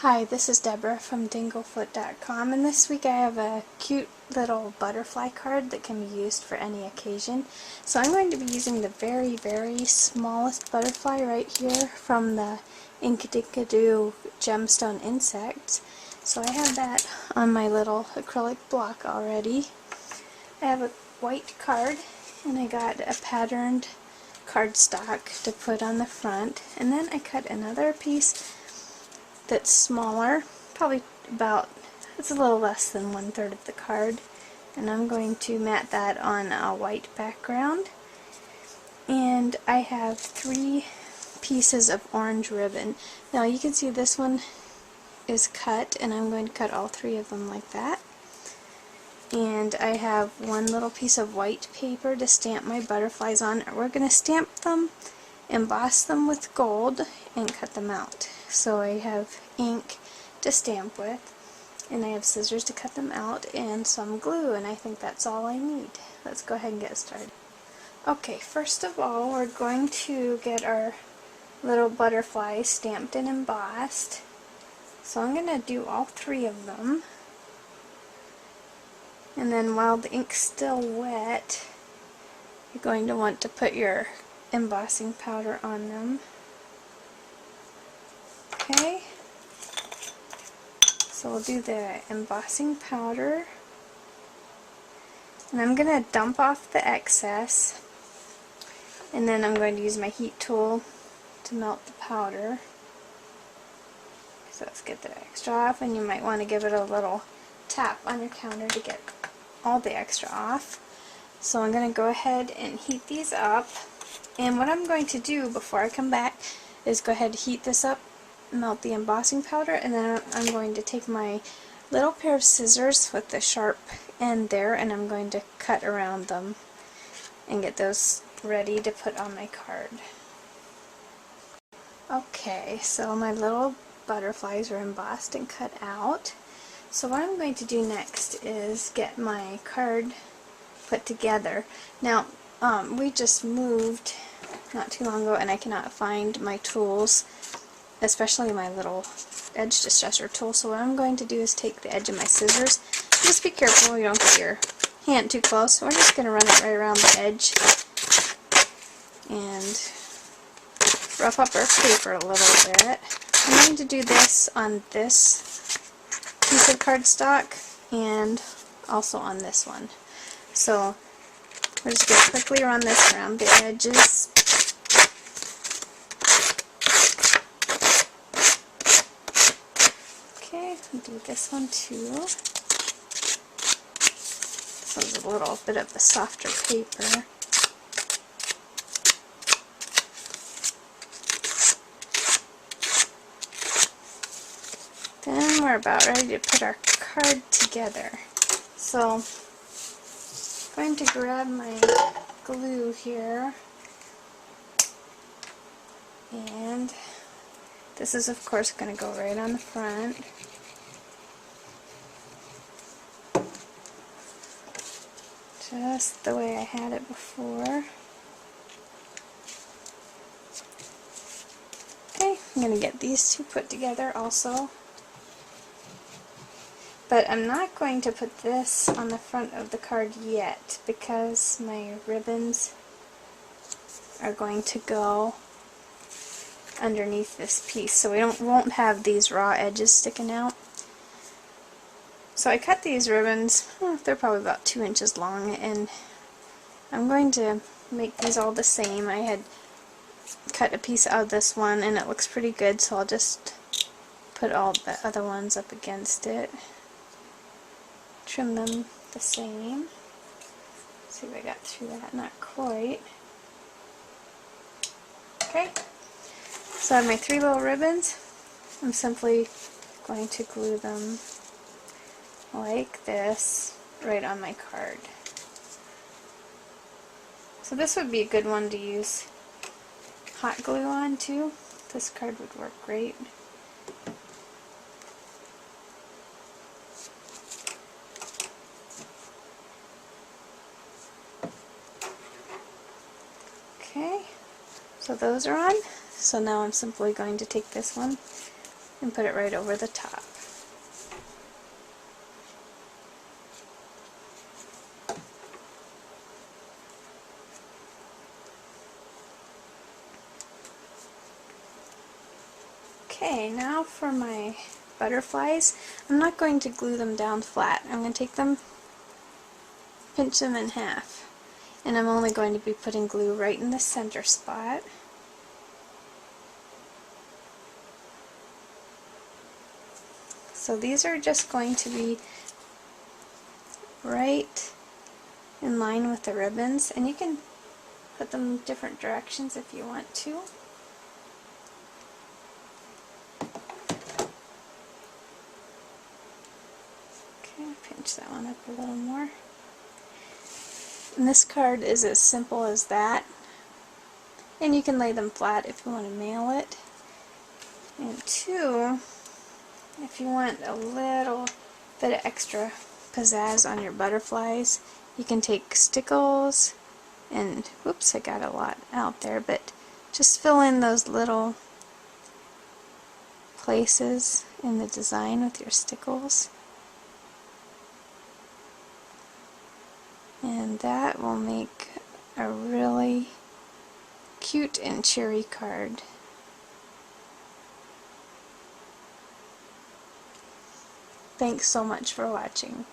Hi, this is Deborah from dinglefoot.com, and this week I have a cute little butterfly card that can be used for any occasion. So I'm going to be using the very, very smallest butterfly right here from the Inkadinkadoo Gemstone Insects. So I have that on my little acrylic block already. I have a white card, and I got a patterned cardstock to put on the front, and then I cut another piece that's smaller, probably about, it's a little less than 1/3 of the card, and I'm going to mat that on a white background. And I have 3 pieces of orange ribbon. Now you can see this one is cut, and I'm going to cut all 3 of them like that. And I have one little piece of white paper to stamp my butterflies on. We're going to stamp them, emboss them with gold, and cut them out. So I have ink to stamp with, and I have scissors to cut them out, and some glue, and I think that's all I need. Let's go ahead and get started. Okay, first of all, we're going to get our little butterfly stamped and embossed. So I'm going to do all 3 of them. And then while the ink's still wet, you're going to want to put your embossing powder on them. Okay, so we'll do the embossing powder, and I'm going to dump off the excess, and then I'm going to use my heat tool to melt the powder. So let's get the extra off, and you might want to give it a little tap on your counter to get all the extra off. So I'm going to go ahead and heat these up, and what I'm going to do before I come back is go ahead and heat this up, melt the embossing powder, and then I'm going to take my little pair of scissors with the sharp end there, and I'm going to cut around them and get those ready to put on my card. Okay, so my little butterflies are embossed and cut out. So what I'm going to do next is get my card put together. Now, we just moved not too long ago, and I cannot find my tools, especially my little edge distressor tool. So what I'm going to do is take the edge of my scissors. Just be careful you don't get your hand too close. We're just going to run it right around the edge and rough up our paper a little bit. I'm going to do this on this piece of cardstock and also on this one. So we're just going to quickly run this around the edges. Okay, I'll do this one too. This one's a little bit of a softer paper. Then we're about ready to put our card together. So I'm going to grab my glue here, and this is of course going to go right on the front. Just the way I had it before. Okay, I'm going to get these 2 put together also. But I'm not going to put this on the front of the card yet because my ribbons are going to go underneath this piece, so we won't have these raw edges sticking out. So I cut these ribbons, they're probably about 2 inches long, and I'm going to make these all the same. I had cut a piece out of this one and it looks pretty good, so I'll just put all the other ones up against it. Trim them the same. Let's see if I got through that. Not quite. Okay, so I have my 3 little ribbons. I'm simply going to glue them like this right on my card. So this would be a good one to use hot glue on too. This card would work great. Okay, so those are on. So now I'm simply going to take this one and put it right over the top. Okay, now for my butterflies, I'm not going to glue them down flat. I'm going to take them, pinch them in half, and I'm only going to be putting glue right in the center spot. So these are just going to be right in line with the ribbons, and you can put them different directions if you want to. Okay, pinch that one up a little more. And this card is as simple as that, and you can lay them flat if you want to mail it. And two, if you want a little bit of extra pizzazz on your butterflies, you can take stickles and, whoops, I got a lot out there, but just fill in those little places in the design with your stickles. And that will make a really cute and cheery card. Thanks so much for watching.